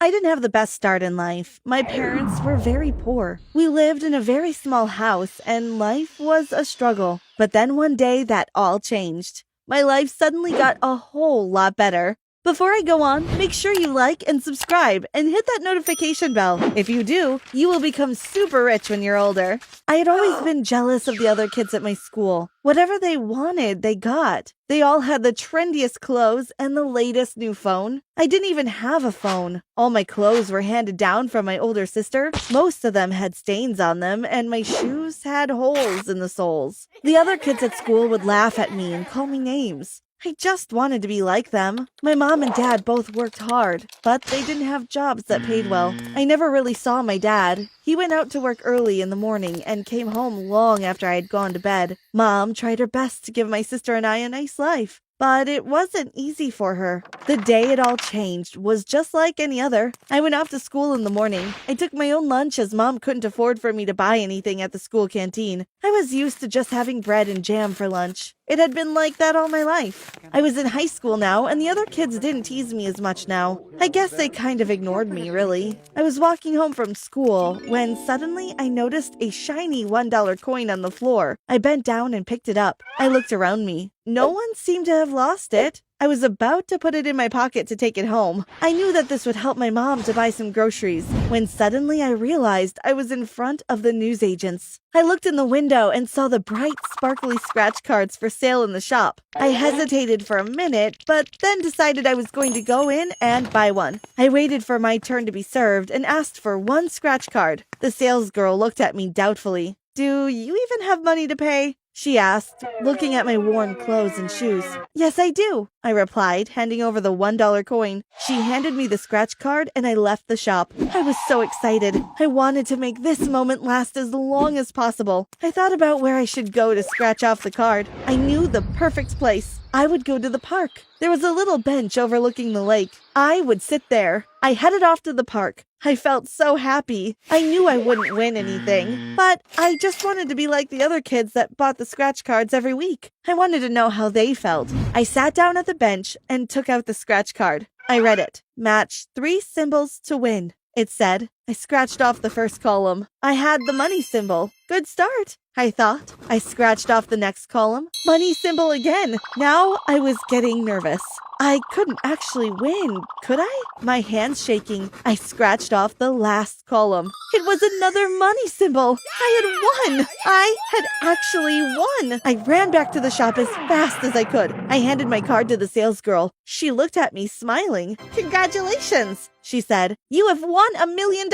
I didn't have the best start in life. My parents were very poor. We lived in a very small house, and life was a struggle. But then one day, that all changed. My life suddenly got a whole lot better. Before I go on, make sure you like and subscribe and hit that notification bell. If you do, you will become super rich when you're older. I had always been jealous of the other kids at my school. Whatever they wanted, they got. They all had the trendiest clothes and the latest new phone. I didn't even have a phone. All my clothes were handed down from my older sister. Most of them had stains on them, and my shoes had holes in the soles. The other kids at school would laugh at me and call me names. I just wanted to be like them. My mom and dad both worked hard, but they didn't have jobs that paid well. I never really saw my dad. He went out to work early in the morning and came home long after I had gone to bed. Mom tried her best to give my sister and I a nice life, but it wasn't easy for her. The day it all changed was just like any other. I went off to school in the morning. I took my own lunch as Mom couldn't afford for me to buy anything at the school canteen. I was used to just having bread and jam for lunch. It had been like that all my life. I was in high school now, and the other kids didn't tease me as much now. I guess they kind of ignored me, really. I was walking home from school when suddenly I noticed a shiny $1 coin on the floor. I bent down and picked it up. I looked around me. No one seemed to have lost it. I was about to put it in my pocket to take it home. I knew that this would help my mom to buy some groceries, when suddenly I realized I was in front of the newsagents. I looked in the window and saw the bright, sparkly scratch cards for sale in the shop. I hesitated for a minute, but then decided I was going to go in and buy one. I waited for my turn to be served and asked for one scratch card. The salesgirl looked at me doubtfully. "Do you even have money to pay?" she asked, looking at my worn clothes and shoes. "Yes, I do," I replied, handing over the $1 coin. She handed me the scratch card and I left the shop. I was so excited. I wanted to make this moment last as long as possible. I thought about where I should go to scratch off the card. I knew the perfect place. I would go to the park. There was a little bench overlooking the lake. I would sit there. I headed off to the park. I felt so happy. I knew I wouldn't win anything, but I just wanted to be like the other kids that bought the scratch cards every week. I wanted to know how they felt. I sat down at the bench and took out the scratch card. I read it. Match 3 symbols to win, it said. I scratched off the first column. I had the money symbol. Good start, I thought. I scratched off the next column. Money symbol again. Now I was getting nervous. I couldn't actually win, could I? My hands shaking, I scratched off the last column. It was another money symbol. I had won. I had actually won. I ran back to the shop as fast as I could. I handed my card to the salesgirl. She looked at me smiling. "Congratulations," she said. "You have won $1 million.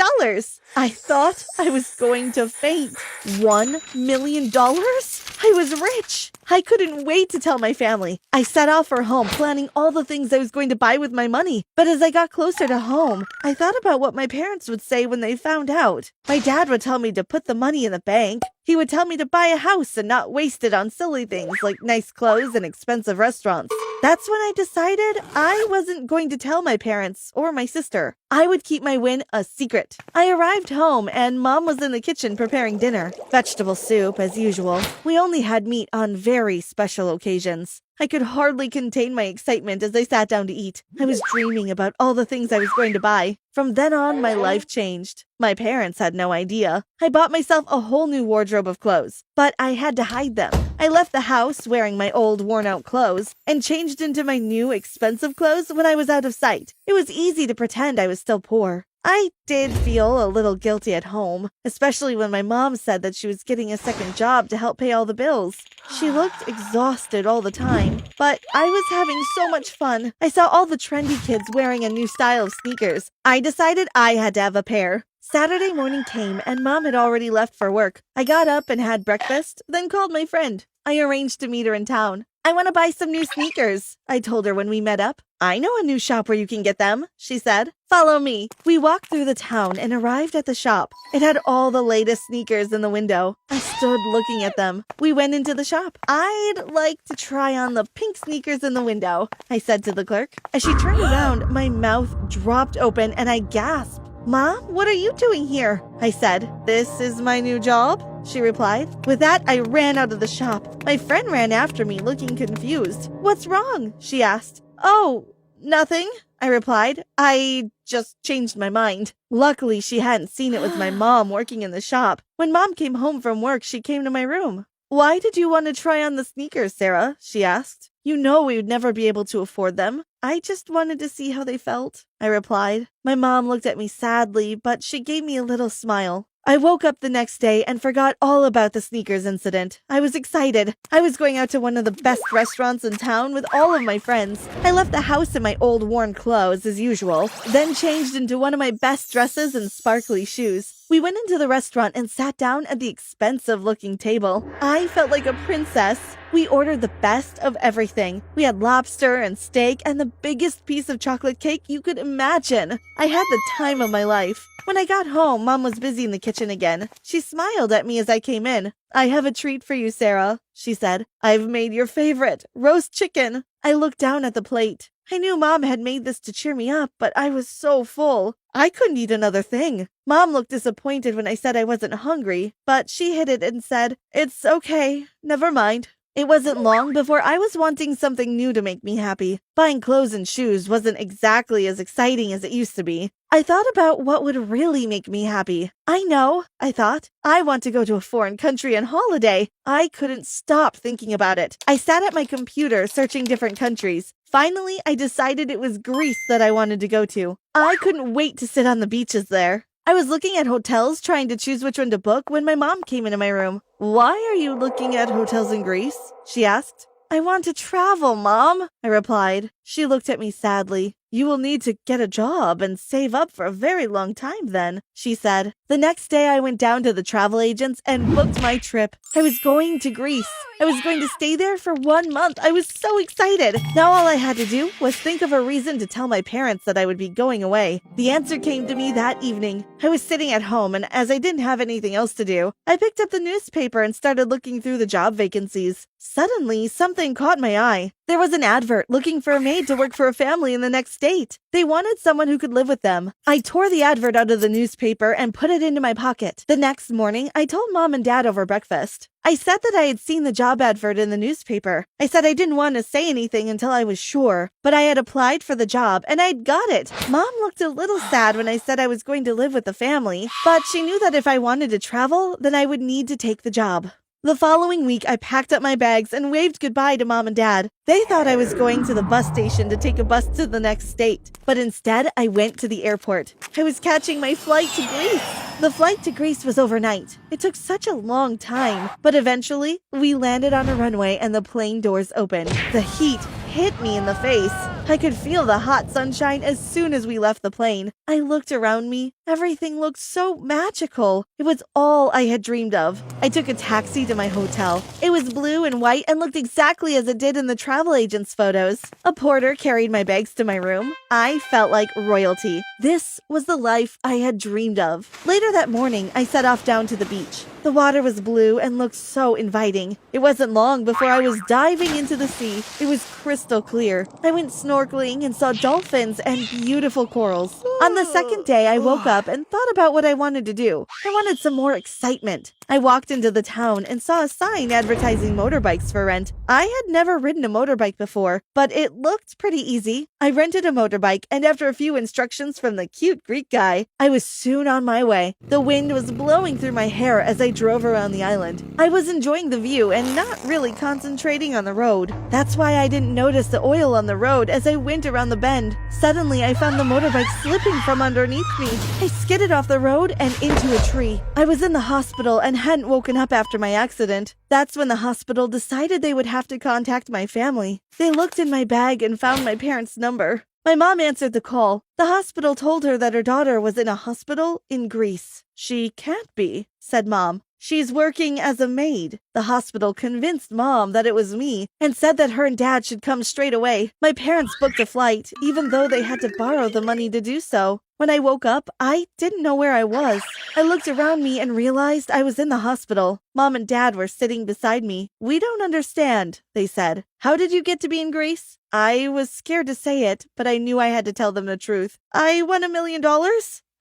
I thought I was going to faint. $1 million? I was rich. I couldn't wait to tell my family. I set off for home, planning all the things I was going to buy with my money. But as I got closer to home, I thought about what my parents would say when they found out. My dad would tell me to put the money in the bank. He would tell me to buy a house and not waste it on silly things like nice clothes and expensive restaurants. That's when I decided I wasn't going to tell my parents or my sister. I would keep my win a secret. I arrived home and Mom was in the kitchen preparing dinner. Vegetable soup, as usual. We only had meat on very special occasions. I could hardly contain my excitement as I sat down to eat. I was dreaming about all the things I was going to buy. From then on, my life changed. My parents had no idea. I bought myself a whole new wardrobe of clothes, but I had to hide them. I left the house wearing my old worn-out clothes and changed into my new expensive clothes when I was out of sight. It was easy to pretend I was still poor. I did feel a little guilty at home, especially when my mom said that she was getting a second job to help pay all the bills. She looked exhausted all the time, but I was having so much fun. I saw all the trendy kids wearing a new style of sneakers. I decided I had to have a pair. Saturday morning came and Mom had already left for work. I got up and had breakfast, then called my friend. I arranged to meet her in town. "I want to buy some new sneakers," I told her when we met up. "I know a new shop where you can get them," she said. "Follow me." We walked through the town and arrived at the shop. It had all the latest sneakers in the window. I stood looking at them. We went into the shop. "I'd like to try on the pink sneakers in the window," I said to the clerk. As she turned around, my mouth dropped open and I gasped. "Mom, what are you doing here?" I said. "This is my new job," she replied. With that, I ran out of the shop. My friend ran after me, looking confused. "What's wrong?" she asked. "Oh, nothing," I replied. I just changed my mind. Luckily, she hadn't seen it with my mom working in the shop. When Mom came home from work, she came to my room. Why did you want to try on the sneakers, Sarah? She asked. You know we would never be able to afford them. I just wanted to see how they felt, I replied. My mom looked at me sadly, but she gave me a little smile. I woke up the next day and forgot all about the sneakers incident. I was excited. I was going out to one of the best restaurants in town with all of my friends. I left the house in my old worn clothes as usual, then changed into one of my best dresses and sparkly shoes. We went into the restaurant and sat down at the expensive-looking table. I felt like a princess. We ordered the best of everything. We had lobster and steak and the biggest piece of chocolate cake you could imagine. I had the time of my life. When I got home, Mom was busy in the kitchen again. She smiled at me as I came in. I have a treat for you, Sarah, she said. I've made your favorite, roast chicken. I looked down at the plate. I knew Mom had made this to cheer me up, but I was so full. I couldn't eat another thing. Mom looked disappointed when I said I wasn't hungry, but she hid it and said, It's okay, never mind. It wasn't long before I was wanting something new to make me happy. Buying clothes and shoes wasn't exactly as exciting as it used to be. I thought about what would really make me happy. I know, I thought. I want to go to a foreign country on holiday. I couldn't stop thinking about it. I sat at my computer searching different countries. Finally, I decided it was Greece that I wanted to go to. I couldn't wait to sit on the beaches there. I was looking at hotels trying to choose which one to book when my mom came into my room. Why are you looking at hotels in Greece? She asked. I want to travel, Mom, I replied. She looked at me sadly. You will need to get a job and save up for a very long time then, she said. The next day I went down to the travel agents and booked my trip. I was going to Greece. I was going to stay there for 1 month. I was so excited. Now all I had to do was think of a reason to tell my parents that I would be going away. The answer came to me that evening. I was sitting at home, and as I didn't have anything else to do, I picked up the newspaper and started looking through the job vacancies. Suddenly, something caught my eye. There was an advert looking for a maid to work for a family in the next state. They wanted someone who could live with them. I tore the advert out of the newspaper and put it into my pocket. The next morning, I told Mom and Dad over breakfast. I said that I had seen the job advert in the newspaper. I said I didn't want to say anything until I was sure, but I had applied for the job and I'd got it. Mom looked a little sad when I said I was going to live with the family, but she knew that if I wanted to travel, then I would need to take the job. The following week, I packed up my bags and waved goodbye to Mom and Dad. They thought I was going to the bus station to take a bus to the next state, but instead, I went to the airport. I was catching my flight to Greece. The flight to Greece was overnight. It took such a long time, but eventually, we landed on a runway and the plane doors opened. The heat hit me in the face. I could feel the hot sunshine as soon as we left the plane. I looked around me. Everything looked so magical. It was all I had dreamed of. I took a taxi to my hotel. It was blue and white and looked exactly as it did in the travel agent's photos. A porter carried my bags to my room. I felt like royalty. This was the life I had dreamed of. Later that morning, I set off down to the beach. The water was blue and looked so inviting. It wasn't long before I was diving into the sea. It was crystal clear. I went snorkeling and saw dolphins and beautiful corals. On the second day, I woke up and thought about what I wanted to do. I wanted some more excitement. I walked into the town and saw a sign advertising motorbikes for rent. I had never ridden a motorbike before, but it looked pretty easy. I rented a motorbike, and after a few instructions from the cute Greek guy, I was soon on my way. The wind was blowing through my hair as I drove around the island. I was enjoying the view and not really concentrating on the road. That's why I didn't notice the oil on the road as I went around the bend. Suddenly, I found the motorbike slipping from underneath me. I skidded off the road and into a tree. I was in the hospital and hadn't woken up after my accident. That's when the hospital decided they would have to contact my family. They looked in my bag and found my parents' number. My mom answered the call. The hospital told her that her daughter was in a hospital in Greece. She can't be, said Mom. She's working as a maid. The hospital convinced Mom that it was me and said that her and Dad should come straight away. My parents booked a flight, even though they had to borrow the money to do so. When I woke up, I didn't know where I was. I looked around me and realized I was in the hospital. Mom and Dad were sitting beside me. We don't understand, they said. How did you get to be in Greece? I was scared to say it, but I knew I had to tell them the truth. I won $1 million?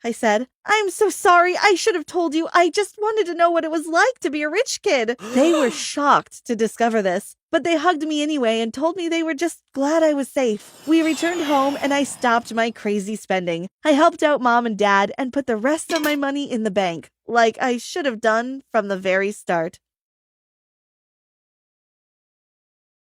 I said. I'm so sorry. I should have told you. I just wanted to know what it was like to be a rich kid. They were shocked to discover this, but they hugged me anyway and told me they were just glad I was safe. We returned home and I stopped my crazy spending. I helped out mom and dad and put the rest of my money in the bank, like I should have done from the very start.